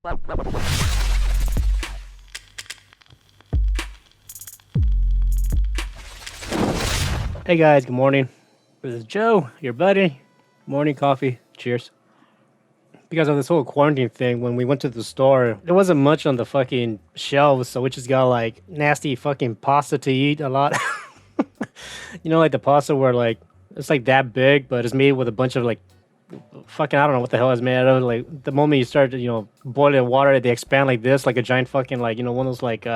Hey guys, good morning. This is Joe, your buddy. Morning coffee. Cheers. Because of this whole quarantine thing, when we went to the store, there wasn't much on the fucking shelves, so we just got like nasty fucking pasta to eat a lot. Like the pasta where like it's like that big, but it's made with a bunch of like fucking I don't know what the hell it's made out of. Like the moment you start, boiling water, they expand like this, like a giant fucking like one of those like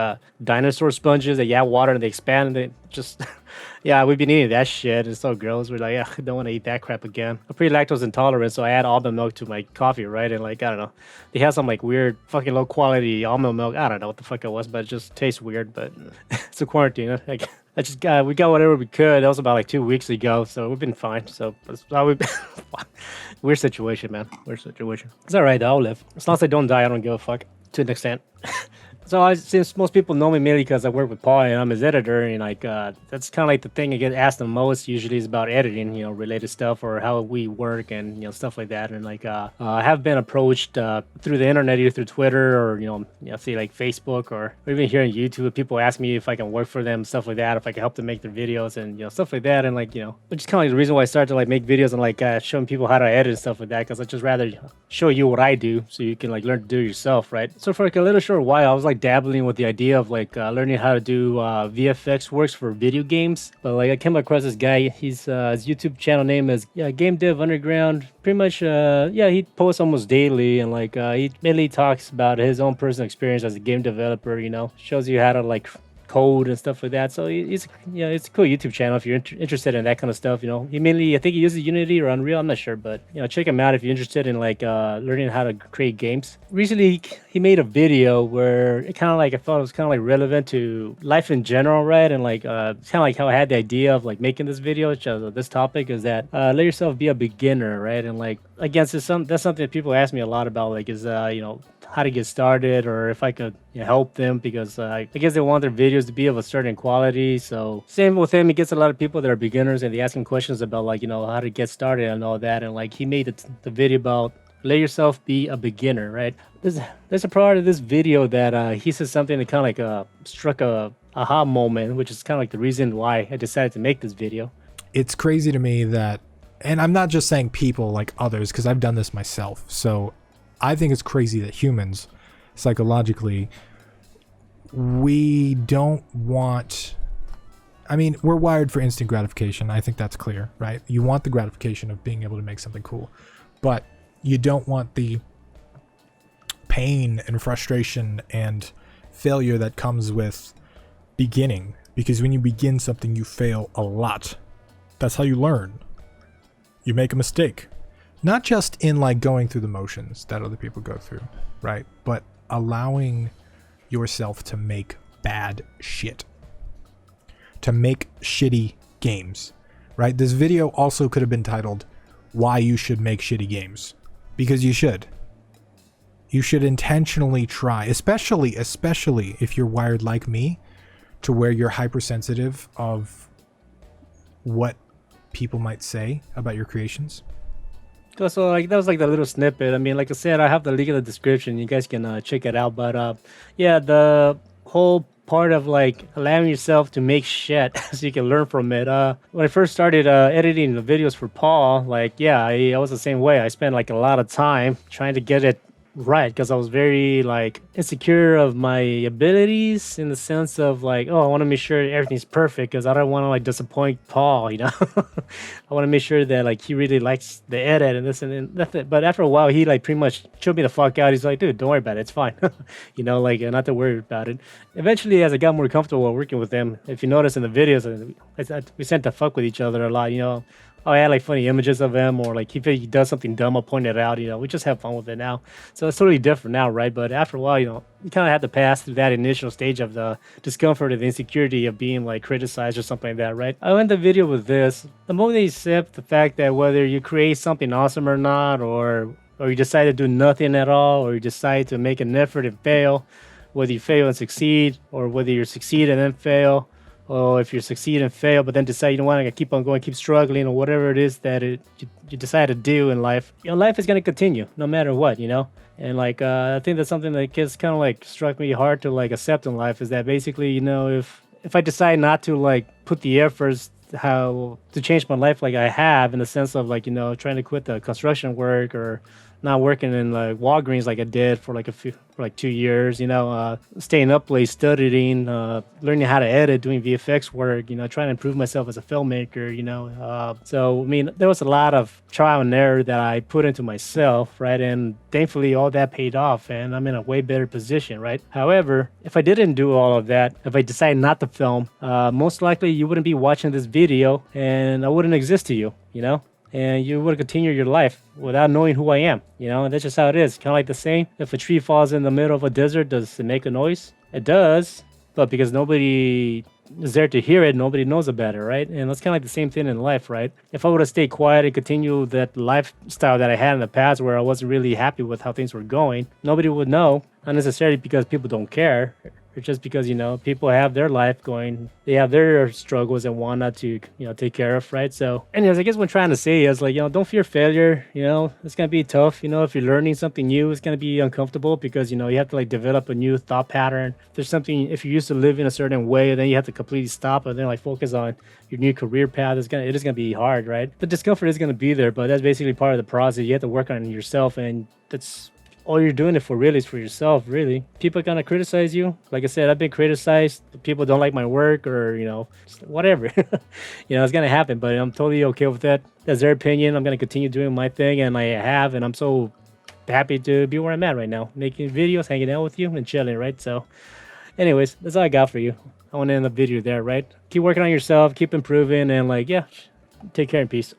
dinosaur sponges that you add water and they expand and they just yeah, we've been eating that shit. It's so gross. We're like, yeah, I don't want to eat that crap again. I'm pretty lactose intolerant, so I add almond milk to my coffee, right? And like I don't know, they have some like weird fucking low quality almond milk. I don't know what the fuck it was, but it just tastes weird. But it's a quarantine. Like I just got we got whatever we could. That was about like 2 weeks ago, so we've been fine. So that's how we've weird situation, man. Weird situation. It's all right. I'll live as long as I don't die. I don't give a fuck to an extent. So since most people know me mainly because I work with Paul and I'm his editor, and like that's kind of like the thing I get asked the most usually is about editing, related stuff or how we work and stuff like that. And like I have been approached through the internet, either through Twitter or say like Facebook or even here on YouTube. People ask me if I can work for them, stuff like that, if I can help them make their videos and stuff like that. And like which is kind of like the reason why I started to like make videos and like showing people how to edit and stuff like that, because I just rather show you what I do so you can like learn to do it yourself, right? So for like a little short while, I was like dabbling with the idea of like learning how to do VFX works for video games. But like I came across this guy. He's his YouTube channel name is Game Dev Underground. Pretty much, he posts almost daily, and like he mainly talks about his own personal experience as a game developer. Shows you how to like code and stuff like that. So it's a cool YouTube channel if you're interested in that kind of stuff. He mainly, I think he uses Unity or Unreal, I'm not sure, but check him out if you're interested in like learning how to create games. Recently he made a video where it kind of like I thought it was kind of like relevant to life in general, right? And like it's kind of like how I had the idea of like making this video, this topic is that let yourself be a beginner, right? And like again, that's something that people ask me a lot about, like is how to get started, or if I could help them, because I guess they want their videos to be of a certain quality. So same with him, he gets a lot of people that are beginners and they ask him questions about like how to get started and all that. And like he made the video about let yourself be a beginner, right? There's a part of this video that he says something that kind of like struck a aha moment, which is kind of like the reason why I decided to make this video. It's crazy to me that, and I'm not just saying people, like others, because I've done this myself. So I think it's crazy that humans, psychologically, we don't want... I mean, we're wired for instant gratification. I think that's clear, right? You want the gratification of being able to make something cool, but you don't want the pain and frustration and failure that comes with beginning, because when you begin something, you fail a lot. That's how you learn. You make a mistake. Not just in like going through the motions that other people go through, right? But allowing yourself to make bad shit. To make shitty games, right? This video also could have been titled, Why You Should Make Shitty Games. Because you should. You should intentionally try, especially if you're wired like me, to where you're hypersensitive of what people might say about your creations. So like that was like the little snippet. I mean, like I said, I have the link in the description. You guys can check it out. But the whole part of like allowing yourself to make shit so you can learn from it. When I first started editing the videos for Paul, like I was the same way. I spent like a lot of time trying to get it right, because I was very like insecure of my abilities, in the sense of like, I want to make sure everything's perfect because I don't want to like disappoint Paul, I want to make sure that like he really likes the edit and this and that. But after a while, he like pretty much chilled me the fuck out. He's like, dude, don't worry about it, it's fine. Like not to worry about it. Eventually, as I got more comfortable working with him, if you notice in the videos, we tend to fuck with each other a lot. I had like funny images of him, or like if he does something dumb, I'll point it out. We just have fun with it now. So it's totally different now, right? But after a while, you kind of have to pass through that initial stage of the discomfort and the insecurity of being like criticized or something like that, right? I went the video with this. The moment they accept the fact that whether you create something awesome or not, or you decide to do nothing at all, or you decide to make an effort and fail, whether you fail and succeed, or whether you succeed and then fail, or if you succeed and fail, but then decide you don't want to keep on going, keep struggling, or whatever it is that you decide to do in life, life is going to continue no matter what, And like I think that's something that gets kind of like struck me hard to like accept in life is that basically, if I decide not to like put the efforts how to change my life like I have in the sense of like, trying to quit the construction work or not working in like Walgreens like I did for like for like 2 years, staying up late, studying, learning how to edit, doing VFX work, trying to improve myself as a filmmaker, So, I mean, there was a lot of trial and error that I put into myself, right? And thankfully, all that paid off and I'm in a way better position, right? However, if I didn't do all of that, if I decided not to film, most likely you wouldn't be watching this video and I wouldn't exist to you. And you would continue your life without knowing who I am, and that's just how it is. Kind of like the saying, if a tree falls in the middle of a desert, does it make a noise? It does, but because nobody is there to hear it, nobody knows about it, right? And that's kind of like the same thing in life, right? If I would have stayed quiet and continued that lifestyle that I had in the past where I wasn't really happy with how things were going, nobody would know, not necessarily because people don't care, or just because, people have their life going, they have their struggles and whatnot to, take care of, right? So anyways, I guess what I'm trying to say is like, don't fear failure, it's going to be tough, if you're learning something new, it's going to be uncomfortable because, you have to like develop a new thought pattern. If there's something, if you used to live in a certain way, then you have to completely stop and then like focus on your new career path. It is going to be hard, right? The discomfort is going to be there, but that's basically part of the process. You have to work on it yourself, and that's all you're doing it for really is for yourself, really. People are gonna criticize you. Like I said, I've been criticized. People don't like my work or, whatever. It's gonna happen, but I'm totally okay with that. That's their opinion. I'm gonna continue doing my thing, and I have, and I'm so happy to be where I'm at right now, making videos, hanging out with you, and chilling, right? So, anyways, that's all I got for you. I want to end the video there, right? Keep working on yourself, keep improving, and like, yeah, take care and peace.